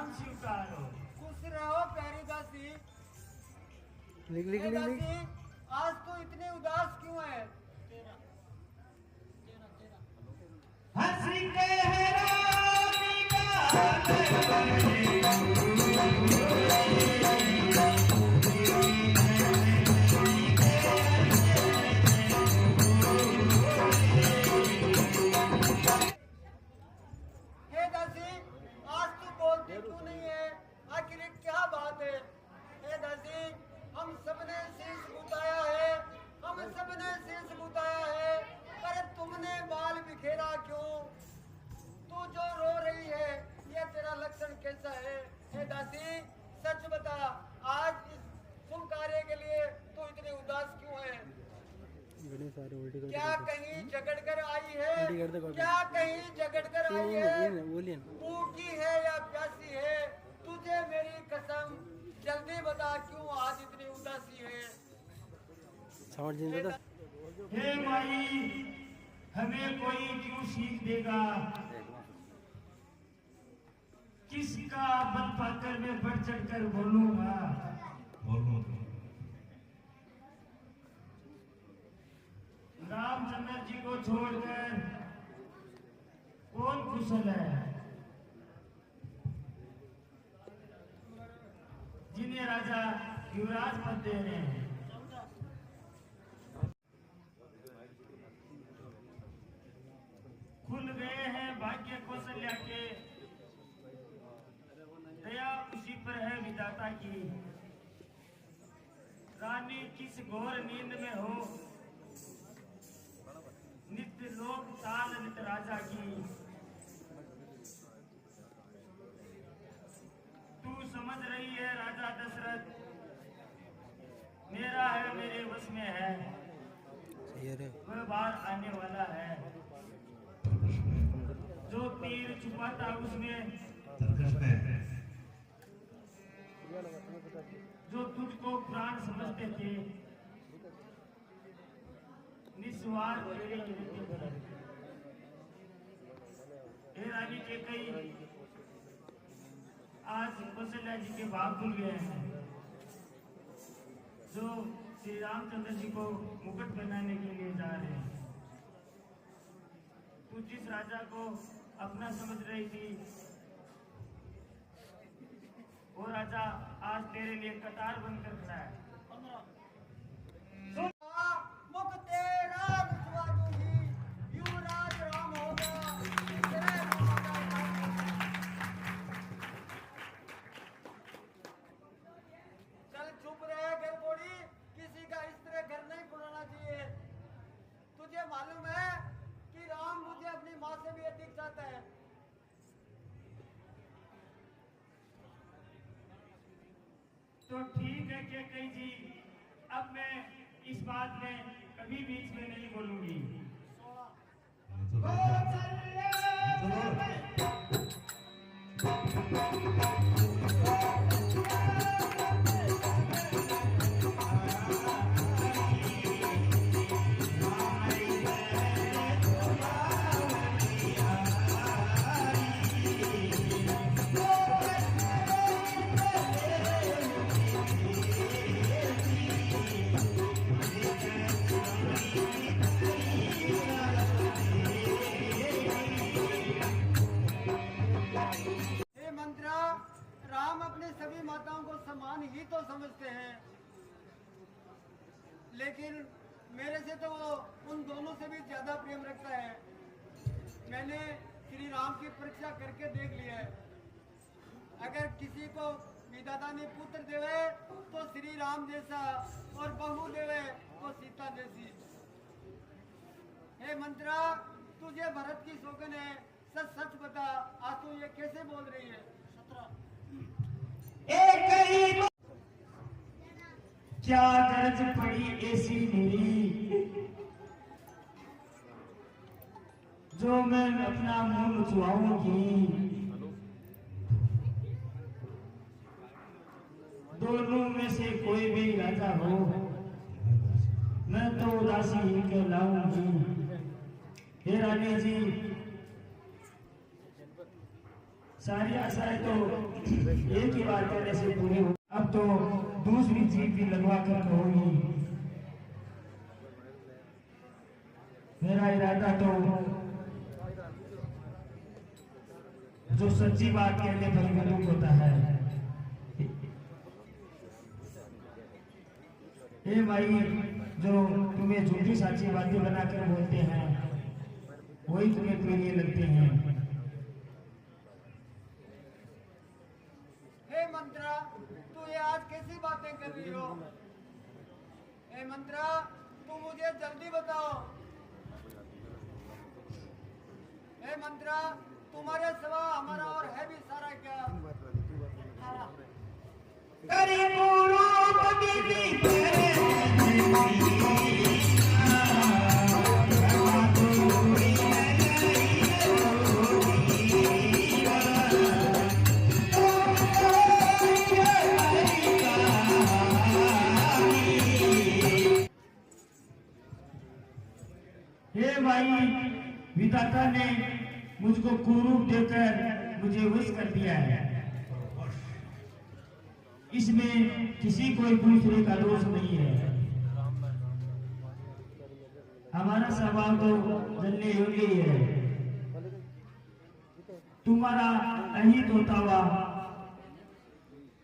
नाम स्वीकार हो। खुश रहो प्यारी दासी। लिख लिख लिख लिख। आज तो इतने उदास क्यों है? हंस के हैरानी का क्यों नहीं है? आखिर क्या बात है? हे दासी, हम सबने शीश बुताया है, हम सबने शीश बुताया है, पर तुमने बाल बिखेरा क्यों? तू जो रो रही है, ये तेरा लक्षण कैसा है? हे दासी, सच बता, आज इस शुभ कार्य के लिए तू इतनी उदास क्यों है? क्या कहीं झगड़ कर आई है? क्या कहीं झगड़ कर आई है? भूखी है या प्यासी है? तुझे मेरी कसम, जल्दी बता क्यों आज इतनी उदासी है? हे माई, हमें कोई क्यों सीख देगा? किसका बल पाकर मैं बढ़ चढ़ कर बोलूंगा? रामचंद्र जी को छोड़कर कौन कुशल है जिन्हें राजा युवराज पद दे रहे हैं? खुल गए हैं भाग्य कौशल्या के, दया उसी पर है विधाता की। रानी किस घोर नींद में हो, नित्य लोक ताल नित्य राजा की। तू समझ रही है राजा दशरथ, मेरा है मेरे वश में है, वह बार आने वाला है। जो तीर छुपाता उसमें, जो तुझको प्राण समझते थे, निस्वार्थ हे रानी के कई आज कौशल्या जी के भाव भूल गए हैं, जो श्री रामचंद्र जी को मुकुट पहनाने के लिए जा रहे हैं। तू जिस राजा को अपना समझ रही थी, वो राजा आज तेरे लिए कतार बनकर खड़ा है। तुझे मालूम है कि राम मुझे अपनी माँ से भी अधिक चाहता है। तो ठीक है कैकेयी जी, अब मैं इस बात में कभी बीच में नहीं बोलूंगी। राम अपने सभी माताओं को समान ही तो समझते हैं, लेकिन मेरे से तो वो उन दोनों से भी ज्यादा प्रेम रखता है। मैंने श्री राम की परीक्षा करके देख लिया है। अगर किसी को विधाता ने पुत्र देवे तो श्री राम जैसा, और बहू देवे तो सीता जैसी। हे मंत्रा, तुझे भरत की शौकन है, सच सच बता, आज तू ये कैसे बोल रही है? क्या गरज पड़ी ऐसी मेरी, जो मैं अपना मुंह लुचवाऊंगी? दोनों में से कोई भी राजा हो, मैं तो उदासी ही कहलाऊंगी। हे रानी जी, सारी आशाएं तो एक ही बार कहने से पूरी हो, अब तो दूसरी चीज भी लगवा कर कहोगी। मेरा इरादा तो जो सच्ची बात कहने पर मजबूर होता है। ए भाई, जो तुम्हें झूठी साची बातें बनाकर बोलते हैं वही तुम्हें प्रिय लगते हैं। हे मंत्रा, तू ये आज कैसी बातें कर रही हो? हे मंत्रा, तू मुझे जल्दी बताओ। हे मंत्रा, तुम्हारे सिवा हमारा और है भी सारा क्या? हे भाई, विधाता ने मुझको कुरूप देकर मुझे वश कर दिया है। इसमें किसी कोई दूसरे का दोष नहीं है। हमारा स्वभाव तो जलने योग्य ही है। तुम्हारा अहित होता हुआ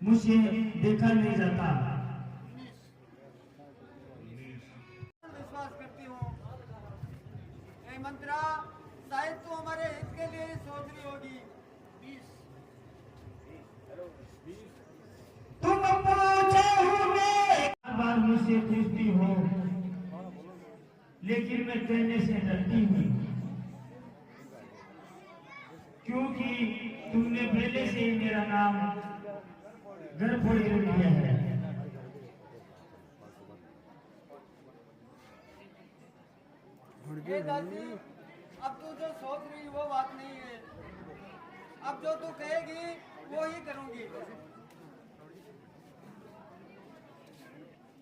मुझसे देखा नहीं जाता। विश्वास करती हूँ। हे मंत्रा, शायद तू हमारे हित के लिए ही सोच रही होगी। तुम बार बार मुझसे पूछती हो, लेकिन मैं कहने से डरती हूँ, क्योंकि तुमने पहले से ही मेरा नाम घर फोड़ी रख दिया है। हे दासी, अब तू जो सोच रही वो बात नहीं है। अब जो तू कहेगी वो ही करूंगी।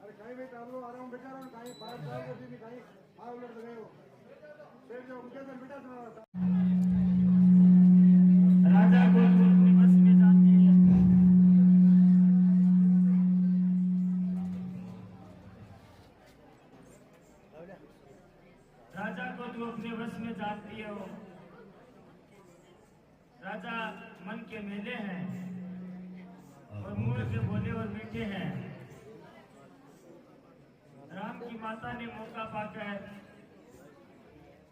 अरे कहीं भी चालू आ रहा हूँ बेचारा, कहीं बाहर जाओ तो भी कहीं आ उलट गए हो। फिर जो उनके अंदर बेटा सुना था। राजा को अपने बस में जानती है। राजा को तू अपने वश में जानती हो। राजा मन के मेले हैं और मुंह के बोले और मीठे हैं। राम की माता ने मौका पाकर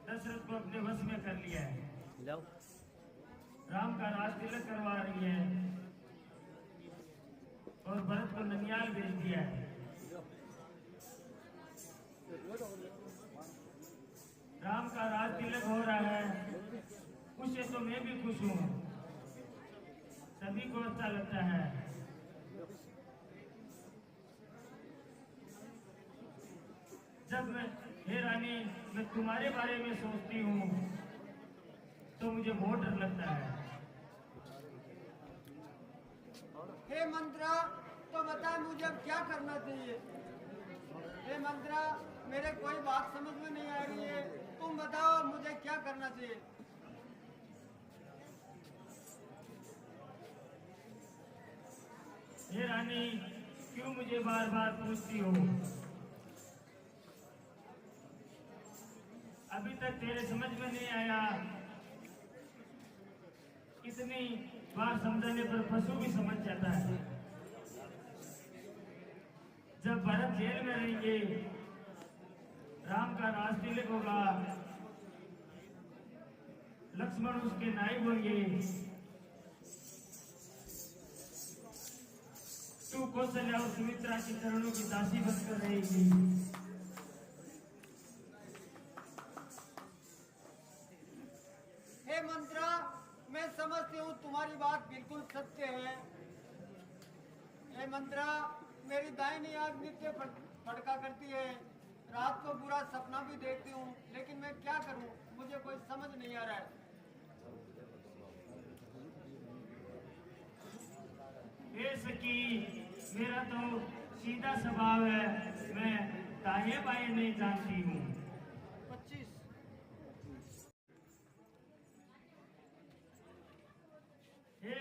दशरथ को अपने वश में कर लिया है। राम का राज तिलक करवा रही है और भरत को ननियाल भेज दिया है। राम का राज तिलक हो रहा है, उससे तो मैं भी खुश हूँ, सभी को अच्छा लगता है। जब हे रानी, मैं तुम्हारे बारे में सोचती हूँ तो मुझे बहुत डर लगता है। हे मंत्रा, तो बता मुझे अब क्या करना चाहिए? हे मंत्रा, मेरे कोई बात समझ में नहीं आ रही है। तुम बताओ मुझे क्या करना चाहिए? हे रानी, क्यों मुझे बार बार पूछती हो? अभी तक तेरे समझ में नहीं आया। इतनी बार समझाने पर पशु भी समझ जाता है। जब भरत जेल में रहेंगे, राम का राज तिलक होगा, लक्ष्मण उसके नायक होंगे, तू कौशल्या और सुमित्रा की चरणों की दासी बनकर रहेगी। हे मंत्रा, मैं समझती हूँ तुम्हारी बात बिल्कुल सत्य है। हे मंत्रा, मेरी दाहिनी आंख नित्य फटका करती है। रात को बुरा सपना भी देखती हूँ, लेकिन मैं क्या करूँ, मुझे कोई समझ नहीं आ रहा है। हे सखी, मेरा तो सीधा स्वभाव है, मैं दाएं बाएं नहीं जानती हूँ। 25।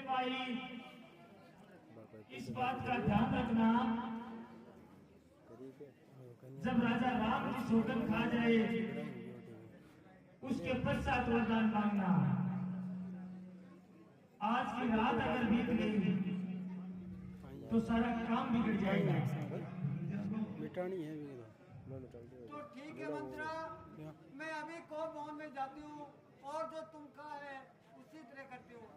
भाई इस बात का ध्यान रखना, जब राजा राम की सौगंध खा जाए उसके पश्चात वरदान मांगना। आज की रात अगर बीत गई तो सारा काम बिगड़ जाएगा। मिटानी है तो ठीक है मंत्रा, मैं अभी को भवन में जाती हूँ और जो तुम कहा है उसी तरह करती हूँ।